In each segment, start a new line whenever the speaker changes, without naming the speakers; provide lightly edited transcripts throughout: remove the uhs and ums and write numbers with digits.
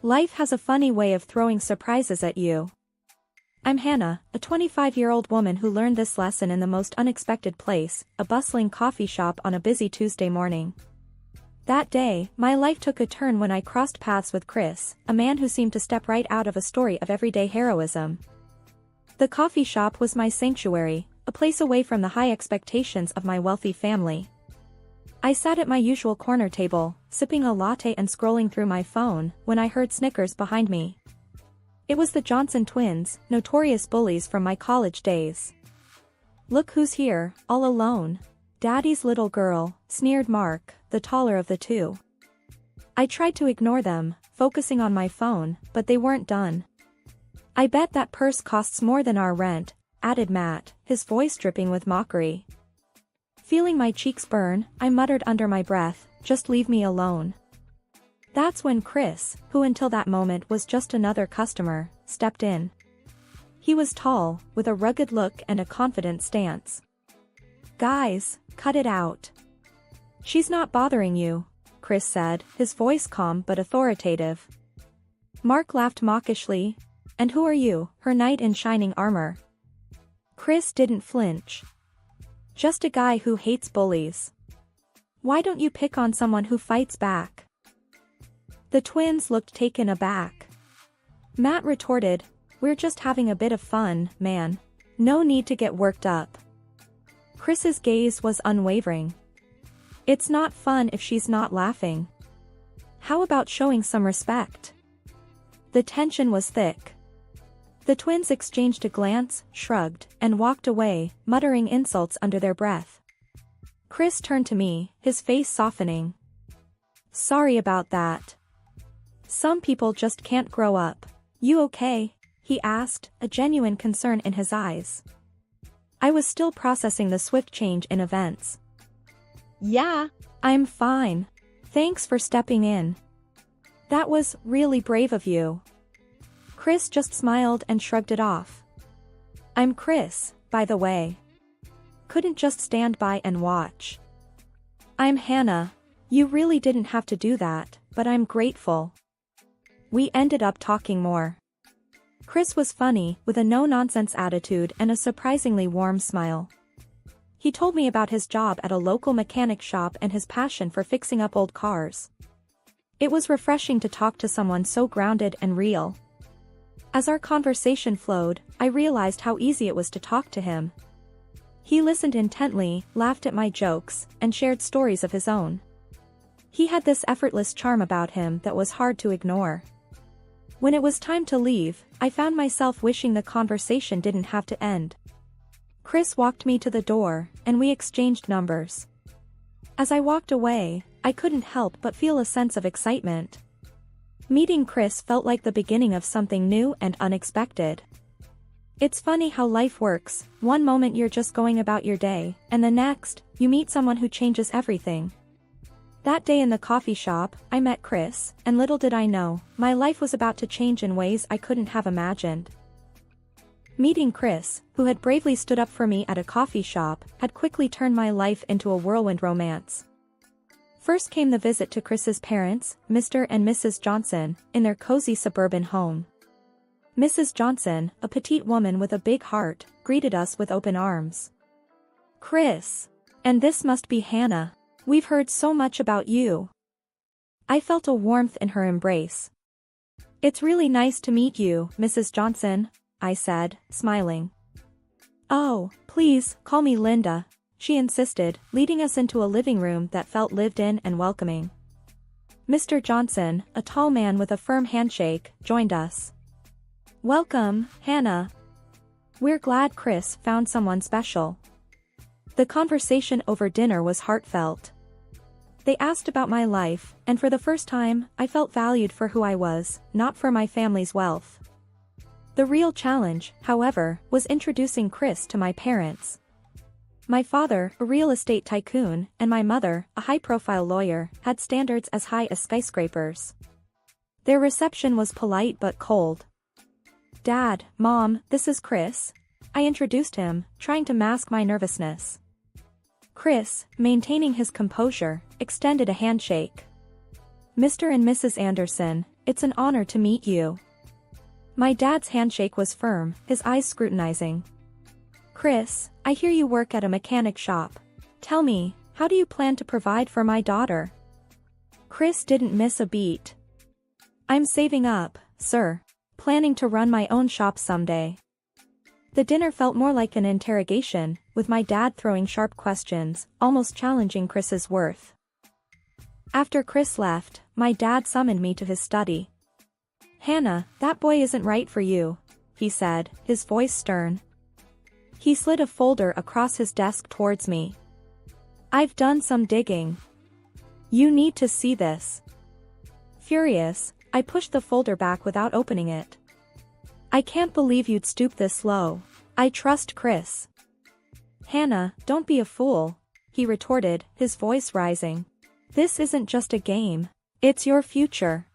Life has a funny way of throwing surprises at you. I'm Hannah, a 25-year-old woman who learned this lesson in the most unexpected place, a bustling coffee shop on a busy Tuesday morning. That day, my life took a turn when I crossed paths with Chris, a man who seemed to step right out of a story of everyday heroism. The coffee shop was my sanctuary, a place away from the high expectations of my wealthy family. I sat at my usual corner table, sipping a latte and scrolling through my phone, when I heard snickers behind me. It was the Johnson twins, notorious bullies from my college days. "Look who's here, all alone. Daddy's little girl," sneered Mark, the taller of the two. I tried to ignore them, focusing on my phone, but they weren't done. "I bet that purse costs more than our rent," added Matt, his voice dripping with mockery. Feeling my cheeks burn, I muttered under my breath, "Just leave me alone." That's when Chris, who until that moment was just another customer, stepped in. He was tall, with a rugged look and a confident stance. "Guys, cut it out. She's not bothering you," Chris said, his voice calm but authoritative. Mark laughed mawkishly. "And who are you, her knight in shining armor?" Chris didn't flinch. "Just a guy who hates bullies. Why don't you pick on someone who fights back?" The twins looked taken aback. Matt retorted, "We're just having a bit of fun, man. No need to get worked up." Chris's gaze was unwavering. "It's not fun if she's not laughing. How about showing some respect?" The tension was thick. The twins exchanged a glance, shrugged, and walked away, muttering insults under their breath. Chris turned to me, his face softening. "Sorry about that. Some people just can't grow up. You okay?" he asked, a genuine concern in his eyes. I was still processing the swift change in events. "Yeah, I'm fine. Thanks for stepping in. That was really brave of you." Chris just smiled and shrugged it off. "I'm Chris, by the way. Couldn't just stand by and watch." "I'm Hannah. You really didn't have to do that, but I'm grateful." We ended up talking more. Chris was funny, with a no-nonsense attitude and a surprisingly warm smile. He told me about his job at a local mechanic shop and his passion for fixing up old cars. It was refreshing to talk to someone so grounded and real. As our conversation flowed, I realized how easy it was to talk to him. He listened intently, laughed at my jokes, and shared stories of his own. He had this effortless charm about him that was hard to ignore. When it was time to leave, I found myself wishing the conversation didn't have to end. Chris walked me to the door, and we exchanged numbers. As I walked away, I couldn't help but feel a sense of excitement. Meeting Chris felt like the beginning of something new and unexpected. It's funny how life works. One moment you're just going about your day, and the next, you meet someone who changes everything. That day in the coffee shop, I met Chris, and little did I know, my life was about to change in ways I couldn't have imagined. Meeting Chris, who had bravely stood up for me at a coffee shop, had quickly turned my life into a whirlwind romance. First came the visit to Chris's parents, Mr. and Mrs. Johnson, in their cozy suburban home. Mrs. Johnson, a petite woman with a big heart, greeted us with open arms. "Chris. And this must be Hannah. We've heard so much about you." I felt a warmth in her embrace. "It's really nice to meet you, Mrs. Johnson," I said, smiling. "Oh, please, call me Linda," she insisted, leading us into a living room that felt lived in and welcoming. Mr. Johnson, a tall man with a firm handshake, joined us. "Welcome, Hannah. We're glad Chris found someone special." The conversation over dinner was heartfelt. They asked about my life, and for the first time, I felt valued for who I was, not for my family's wealth. The real challenge, however, was introducing Chris to my parents. My father, a real estate tycoon, and my mother, a high-profile lawyer, had standards as high as skyscrapers. Their reception was polite but cold. "Dad, Mom, this is Chris." I introduced him, trying to mask my nervousness. Chris, maintaining his composure, extended a handshake. "Mr. and Mrs. Anderson, it's an honor to meet you. My dad's handshake was firm, his eyes scrutinizing. Chris, I hear you work at a mechanic shop. Tell me, how do you plan to provide for my daughter? Chris didn't miss a beat. I'm saving up, sir. Planning to run my own shop someday. The dinner felt more like an interrogation, with my dad throwing sharp questions, almost challenging Chris's worth. After Chris left, my dad summoned me to his study. Hannah, that boy isn't right for you, he said, his voice stern. He slid a folder across his desk towards me. I've done some digging. You need to see this. Furious, I pushed the folder back without opening it. I can't believe you'd stoop this low. I trust Chris. Hannah, don't be a fool, he retorted, his voice rising. This isn't just a game. It's your future.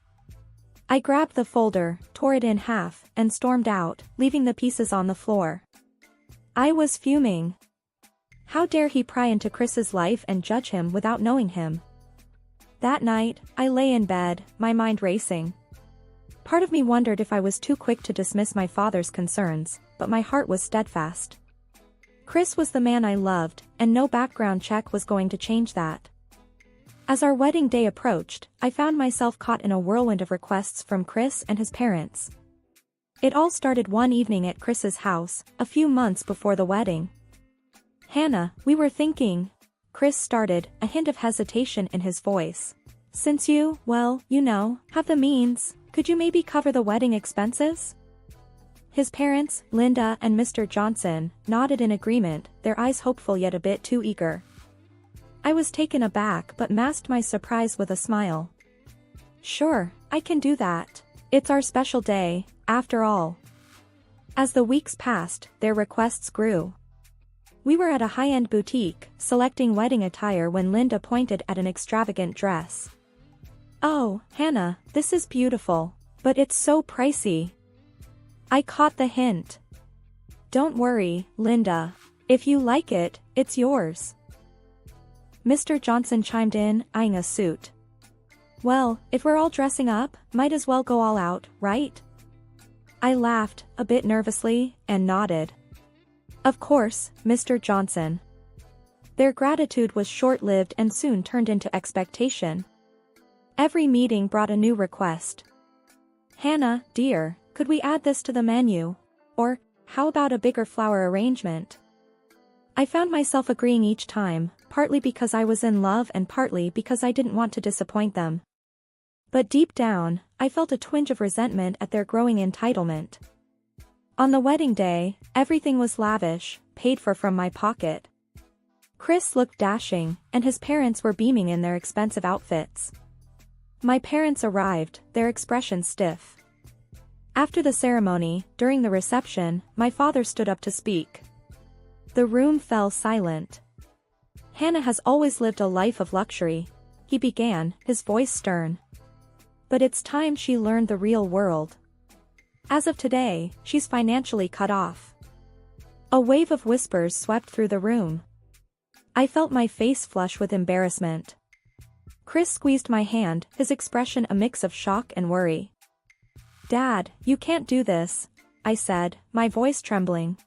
I grabbed the folder, tore it in half, and stormed out, leaving the pieces on the floor. I was fuming. How dare he pry into Chris's life and judge him without knowing him? That night, I lay in bed, my mind racing. Part of me wondered if I was too quick to dismiss my father's concerns, but my heart was steadfast. Chris was the man I loved, and no background check was going to change that. As our wedding day approached, I found myself caught in a whirlwind of requests from Chris and his parents. It all started one evening at Chris's house, a few months before the wedding. Hannah, we were thinking, Chris started, a hint of hesitation in his voice. Since you, well, you know, have the means, could you maybe cover the wedding expenses? His parents, Linda and Mr. Johnson, nodded in agreement, their eyes hopeful yet a bit too eager. I was taken aback but masked my surprise with a smile. Sure, I can do that. It's our special day, after all. As the weeks passed, their requests grew. We were at a high-end boutique, selecting wedding attire when Linda pointed at an extravagant dress. Oh, Hannah, this is beautiful, but it's so pricey. I caught the hint. Don't worry, Linda. If you like it, it's yours. Mr. Johnson chimed in, eyeing a suit. Well, if we're all dressing up, might as well go all out, right? I laughed, a bit nervously, and nodded. Of course, Mr. Johnson. Their gratitude was short-lived and soon turned into expectation. Every meeting brought a new request. Hannah, dear, could we add this to the menu? Or, how about a bigger flower arrangement? I found myself agreeing each time, partly because I was in love and partly because I didn't want to disappoint them. But deep down, I felt a twinge of resentment at their growing entitlement. On the wedding day, everything was lavish, paid for from my pocket. Chris looked dashing, and his parents were beaming in their expensive outfits. My parents arrived, their expressions stiff. After the ceremony, during the reception, my father stood up to speak. The room fell silent. Hannah has always lived a life of luxury, he began, his voice stern. But it's time she learned the real world. As of today, she's financially cut off. A wave of whispers swept through the room. I felt my face flush with embarrassment. Chris squeezed my hand, his expression a mix of shock and worry. Dad, you can't do this, I said, my voice trembling.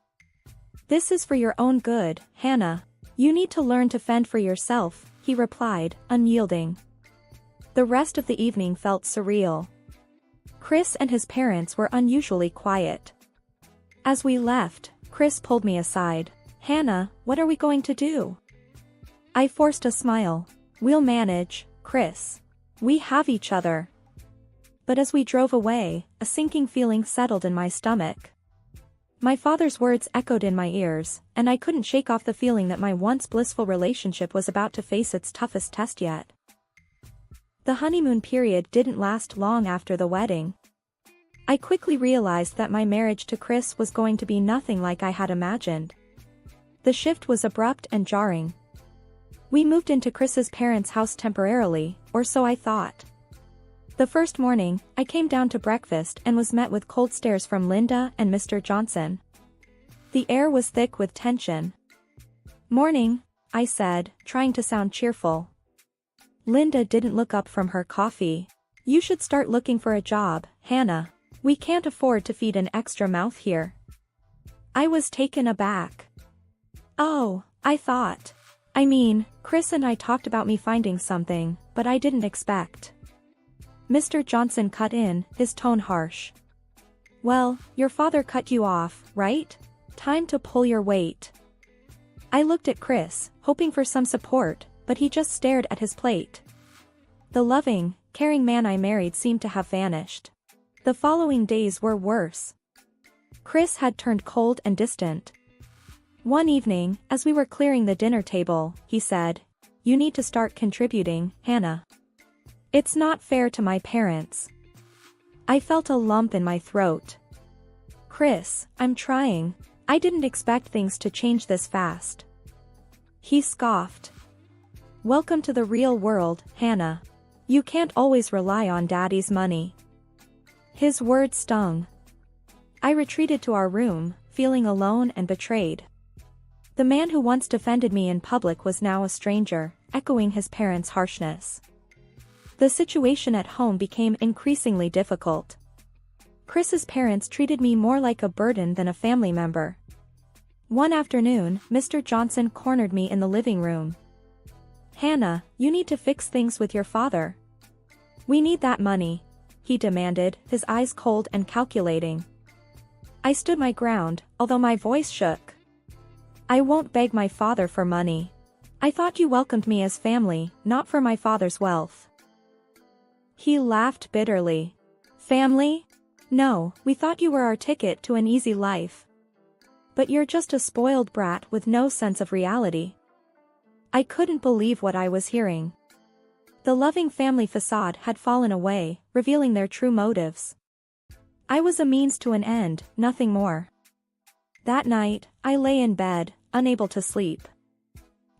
This is for your own good, Hannah. You need to learn to fend for yourself, he replied, unyielding. The rest of the evening felt surreal. Chris and his parents were unusually quiet. As we left, Chris pulled me aside. Hannah, what are we going to do? I forced a smile. We'll manage, Chris. We have each other. But as we drove away, a sinking feeling settled in my stomach. My father's words echoed in my ears, and I couldn't shake off the feeling that my once blissful relationship was about to face its toughest test yet. The honeymoon period didn't last long after the wedding. I quickly realized that my marriage to Chris was going to be nothing like I had imagined. The shift was abrupt and jarring. We moved into Chris's parents' house temporarily, or so I thought. The first morning, I came down to breakfast and was met with cold stares from Linda and Mr. Johnson. The air was thick with tension. Morning, I said, trying to sound cheerful. Linda didn't look up from her coffee. You should start looking for a job, Hannah. We can't afford to feed an extra mouth here. I was taken aback. Oh, I thought. I mean, Chris and I talked about me finding something, but I didn't expect. Mr. Johnson cut in, his tone harsh. Well, your father cut you off, right? Time to pull your weight. I looked at Chris, hoping for some support, but he just stared at his plate. The loving, caring man I married seemed to have vanished. The following days were worse. Chris had turned cold and distant. One evening, as we were clearing the dinner table, he said, "You need to start contributing, Hannah. It's not fair to my parents." I felt a lump in my throat. "Chris, I'm trying. I didn't expect things to change this fast." He scoffed. "Welcome to the real world, Hannah. You can't always rely on Daddy's money." His words stung. I retreated to our room, feeling alone and betrayed. The man who once defended me in public was now a stranger, echoing his parents' harshness. The situation at home became increasingly difficult. Chris's parents treated me more like a burden than a family member. One afternoon, Mr. Johnson cornered me in the living room. "Hannah, you need to fix things with your father." "We need that money," he demanded, his eyes cold and calculating. I stood my ground, although my voice shook. "I won't beg my father for money. I thought you welcomed me as family, not for my father's wealth." He laughed bitterly. "Family? No, we thought you were our ticket to an easy life. But you're just a spoiled brat with no sense of reality." I couldn't believe what I was hearing. The loving family facade had fallen away, revealing their true motives. I was a means to an end, nothing more. That night, I lay in bed, unable to sleep.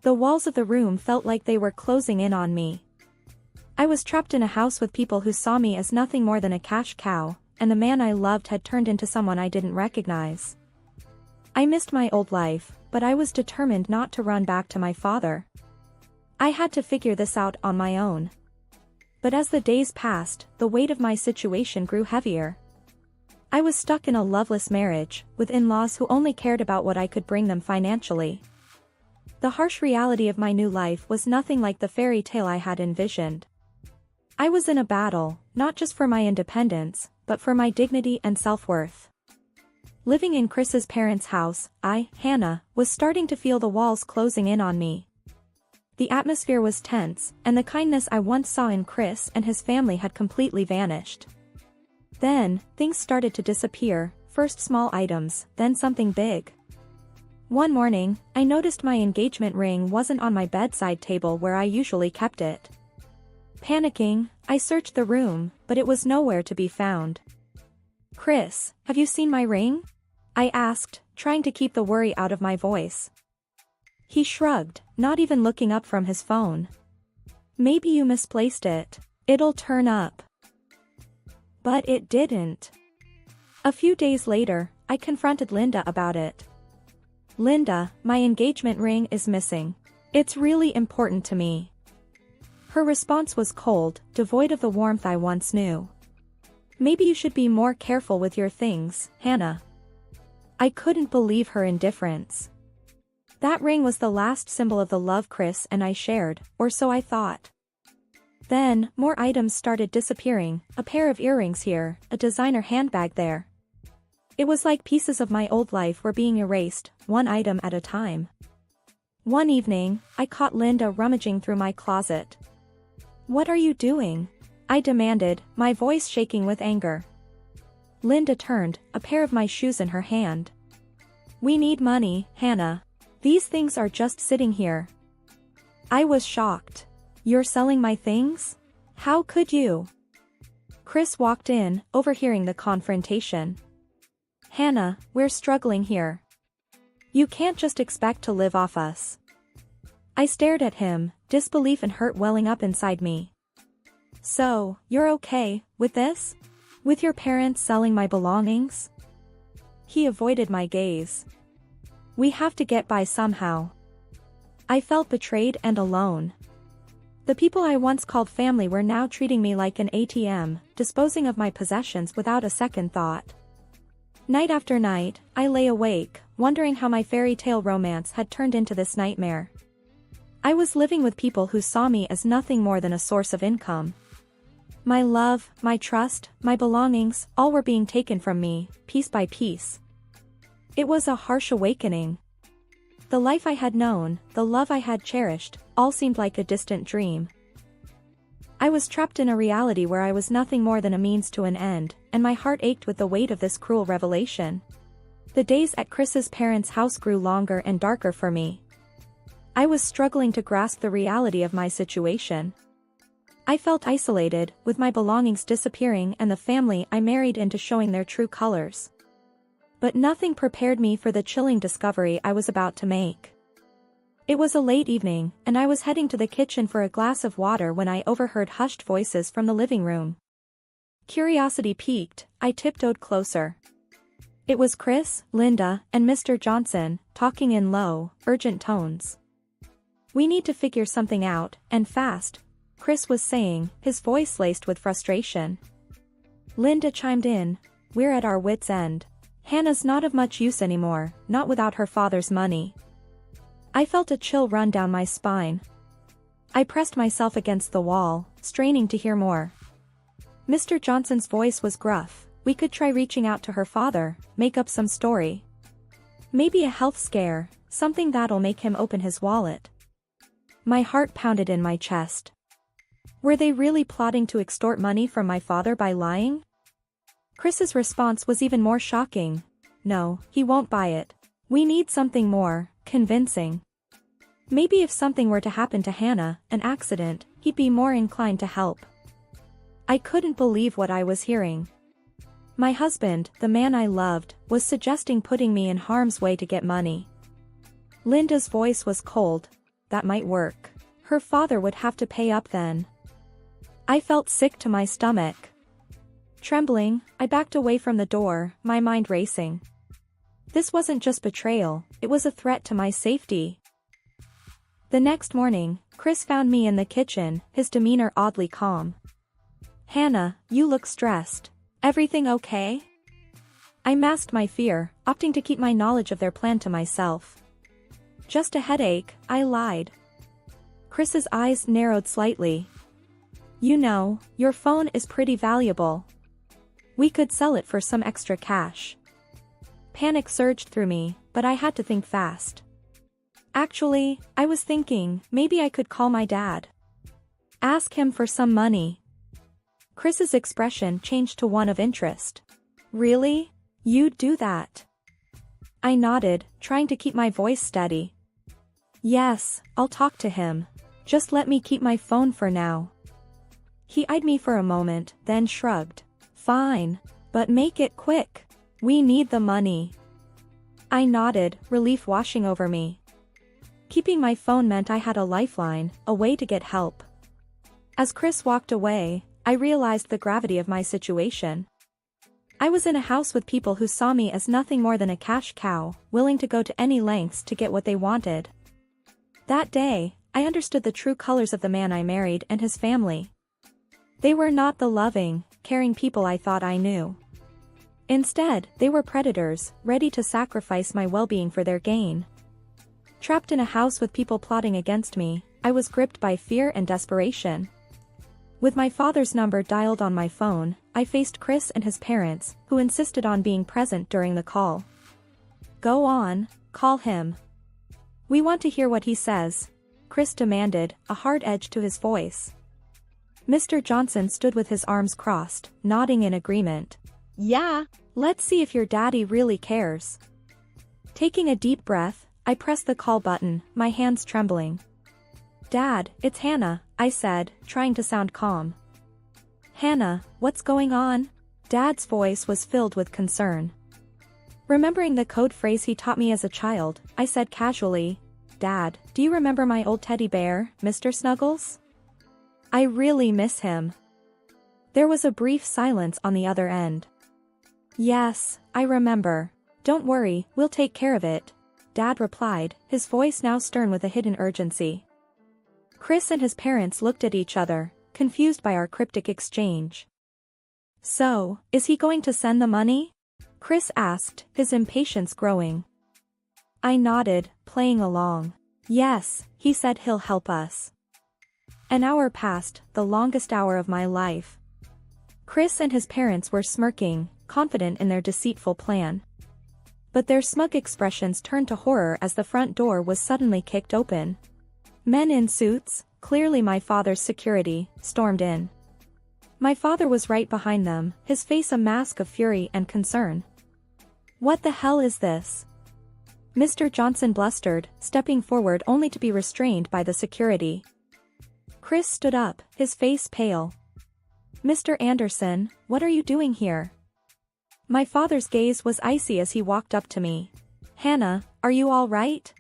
The walls of the room felt like they were closing in on me. I was trapped in a house with people who saw me as nothing more than a cash cow, and the man I loved had turned into someone I didn't recognize. I missed my old life, but I was determined not to run back to my father. I had to figure this out on my own. But as the days passed, the weight of my situation grew heavier. I was stuck in a loveless marriage, with in-laws who only cared about what I could bring them financially. The harsh reality of my new life was nothing like the fairy tale I had envisioned. I was in a battle, not just for my independence, but for my dignity and self-worth. Living in Chris's parents' house, Hannah, was starting to feel the walls closing in on me. The atmosphere was tense, and the kindness I once saw in Chris and his family had completely vanished. Then, things started to disappear, first small items, then something big. One morning, I noticed my engagement ring wasn't on my bedside table where I usually kept it. Panicking, I searched the room, but it was nowhere to be found. "Chris, have you seen my ring?" I asked, trying to keep the worry out of my voice. He shrugged, not even looking up from his phone. "Maybe you misplaced it. It'll turn up." But it didn't. A few days later, I confronted Linda about it. "Linda, my engagement ring is missing. It's really important to me." Her response was cold, devoid of the warmth I once knew. "Maybe you should be more careful with your things, Hannah." I couldn't believe her indifference. That ring was the last symbol of the love Chris and I shared, or so I thought. Then, more items started disappearing, a pair of earrings here, a designer handbag there. It was like pieces of my old life were being erased, one item at a time. One evening, I caught Linda rummaging through my closet. "What are you doing?" I demanded, my voice shaking with anger. Linda turned, a pair of my shoes in her hand. "We need money, Hannah. These things are just sitting here." I was shocked. "You're selling my things? How could you?" Chris walked in, overhearing the confrontation. "Hannah, we're struggling here. You can't just expect to live off us." I stared at him, disbelief and hurt welling up inside me. "So, you're okay with this? With your parents selling my belongings?" He avoided my gaze. "We have to get by somehow." I felt betrayed and alone. The people I once called family were now treating me like an ATM, disposing of my possessions without a second thought. Night after night, I lay awake, wondering how my fairy tale romance had turned into this nightmare. I was living with people who saw me as nothing more than a source of income. My love, my trust, my belongings, all were being taken from me, piece by piece. It was a harsh awakening. The life I had known, the love I had cherished, all seemed like a distant dream. I was trapped in a reality where I was nothing more than a means to an end, and my heart ached with the weight of this cruel revelation. The days at Chris's parents' house grew longer and darker for me. I was struggling to grasp the reality of my situation. I felt isolated, with my belongings disappearing and the family I married into showing their true colors. But nothing prepared me for the chilling discovery I was about to make. It was a late evening, and I was heading to the kitchen for a glass of water when I overheard hushed voices from the living room. Curiosity piqued, I tiptoed closer. It was Chris, Linda, and Mr. Johnson, talking in low, urgent tones. "We need to figure something out, and fast," Chris was saying, his voice laced with frustration. Linda chimed in, "We're at our wits' end. Hannah's not of much use anymore, not without her father's money." I felt a chill run down my spine. I pressed myself against the wall, straining to hear more. Mr. Johnson's voice was gruff. "We could try reaching out to her father, make up some story. Maybe a health scare, something that'll make him open his wallet." My heart pounded in my chest. Were they really plotting to extort money from my father by lying? Chris's response was even more shocking. "No, he won't buy it. We need something more convincing. Maybe if something were to happen to Hannah, an accident, he'd be more inclined to help." I couldn't believe what I was hearing. My husband, the man I loved, was suggesting putting me in harm's way to get money. Linda's voice was cold. "That might work. Her father would have to pay up then." I felt sick to my stomach. Trembling, I backed away from the door, my mind racing. This wasn't just betrayal, it was a threat to my safety. The next morning, Chris found me in the kitchen, his demeanor oddly calm. "Hannah, you look stressed. Everything okay?" I masked my fear, opting to keep my knowledge of their plan to myself. "Just a headache," I lied. Chris's eyes narrowed slightly. "You know, your phone is pretty valuable. We could sell it for some extra cash." Panic surged through me, but I had to think fast. "Actually, I was thinking, maybe I could call my dad. Ask him for some money." Chris's expression changed to one of interest. "Really? You'd do that?" I nodded, trying to keep my voice steady. "Yes, I'll talk to him. Just let me keep my phone for now." He eyed me for a moment, then shrugged. "Fine. But make it quick. We need the money." I nodded, relief washing over me. Keeping my phone meant I had a lifeline, a way to get help. As Chris walked away, I realized the gravity of my situation. I was in a house with people who saw me as nothing more than a cash cow, willing to go to any lengths to get what they wanted. That day, I understood the true colors of the man I married and his family. They were not the loving, caring people I thought I knew. Instead, they were predators, ready to sacrifice my well-being for their gain. Trapped in a house with people plotting against me, I was gripped by fear and desperation. With my father's number dialed on my phone, I faced Chris and his parents, who insisted on being present during the call. "Go on, call him. We want to hear what he says," Chris demanded, a hard edge to his voice. Mr. Johnson stood with his arms crossed, nodding in agreement. "Yeah, let's see if your daddy really cares." Taking a deep breath, I pressed the call button, my hands trembling. "Dad, it's Hannah," I said, trying to sound calm. "Hannah, what's going on?" Dad's voice was filled with concern. Remembering the code phrase he taught me as a child, I said casually, "Dad, do you remember my old teddy bear, Mr. Snuggles? I really miss him." There was a brief silence on the other end. "Yes, I remember. Don't worry, we'll take care of it," Dad replied, his voice now stern with a hidden urgency. Chris and his parents looked at each other, confused by our cryptic exchange. "So, is he going to send the money?" Chris asked, his impatience growing. I nodded, playing along. "Yes," he said, "he'll help us." An hour passed, the longest hour of my life. Chris and his parents were smirking, confident in their deceitful plan. But their smug expressions turned to horror as the front door was suddenly kicked open. Men in suits, clearly my father's security, stormed in. My father was right behind them, his face a mask of fury and concern. "What the hell is this?" Mr. Johnson blustered, stepping forward only to be restrained by the security. Chris stood up, his face pale. "Mr. Anderson, what are you doing here?" My father's gaze was icy as he walked up to me. "Hannah, are you all right?"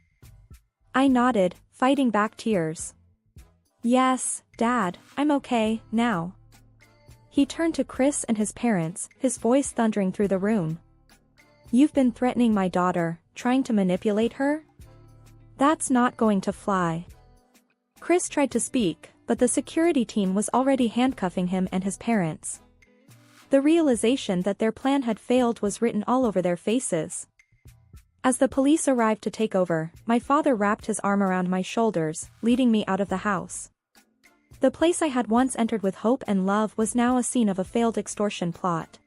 I nodded, fighting back tears. "Yes, Dad, I'm okay, now." He turned to Chris and his parents, his voice thundering through the room. "You've been threatening my daughter, trying to manipulate her? That's not going to fly." Chris tried to speak, but the security team was already handcuffing him and his parents. The realization that their plan had failed was written all over their faces. As the police arrived to take over, my father wrapped his arm around my shoulders, leading me out of the house. The place I had once entered with hope and love was now a scene of a failed extortion plot.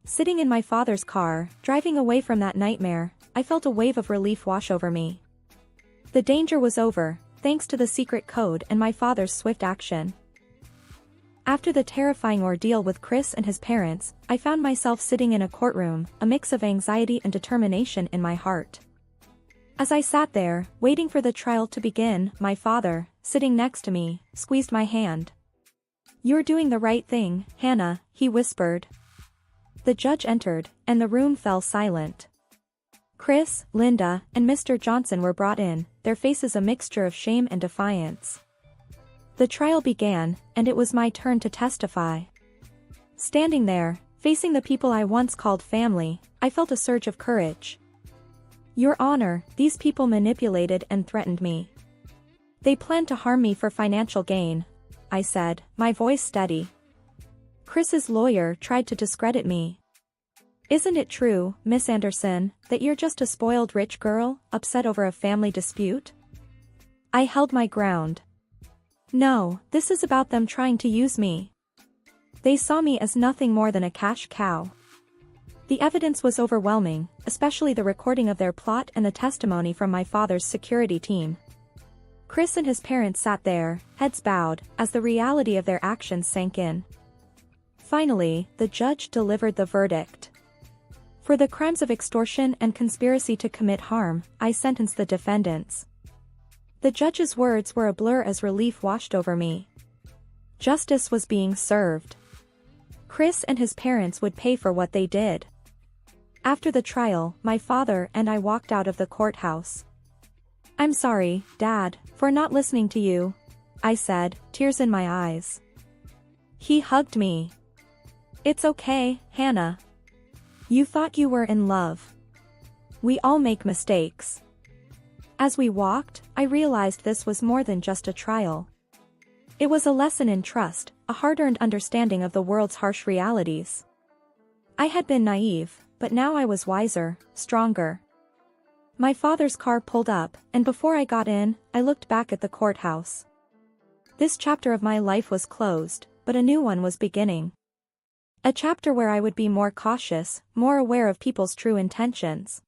Sitting in my father's car, driving away from that nightmare, I felt a wave of relief wash over me. The danger was over, thanks to the secret code and my father's swift action. After the terrifying ordeal with Chris and his parents, I found myself sitting in a courtroom, a mix of anxiety and determination in my heart. As I sat there, waiting for the trial to begin, my father, sitting next to me, squeezed my hand. "You're doing the right thing, Hannah," he whispered. The judge entered, and the room fell silent. Chris, Linda, and Mr. Johnson were brought in, their faces a mixture of shame and defiance. The trial began, and it was my turn to testify. Standing there, facing the people I once called family, I felt a surge of courage. "Your Honor, these people manipulated and threatened me. They planned to harm me for financial gain," I said, my voice steady. Chris's lawyer tried to discredit me. "Isn't it true, Miss Anderson, that you're just a spoiled rich girl, upset over a family dispute?" I held my ground. "No, this is about them trying to use me. They saw me as nothing more than a cash cow." The evidence was overwhelming, especially the recording of their plot and the testimony from my father's security team. Chris and his parents sat there, heads bowed, as the reality of their actions sank in. Finally, the judge delivered the verdict. For the crimes of extortion and conspiracy to commit harm, I sentenced the defendants. The judge's words were a blur as relief washed over me. Justice was being served. Chris and his parents would pay for what they did. After the trial, my father and I walked out of the courthouse. "I'm sorry, Dad, for not listening to you," I said, tears in my eyes. He hugged me. "It's okay, Hannah. You thought you were in love. We all make mistakes." As we walked, I realized this was more than just a trial. It was a lesson in trust, a hard-earned understanding of the world's harsh realities. I had been naive, but now I was wiser, stronger. My father's car pulled up, and before I got in, I looked back at the courthouse. This chapter of my life was closed, but a new one was beginning. A chapter where I would be more cautious, more aware of people's true intentions.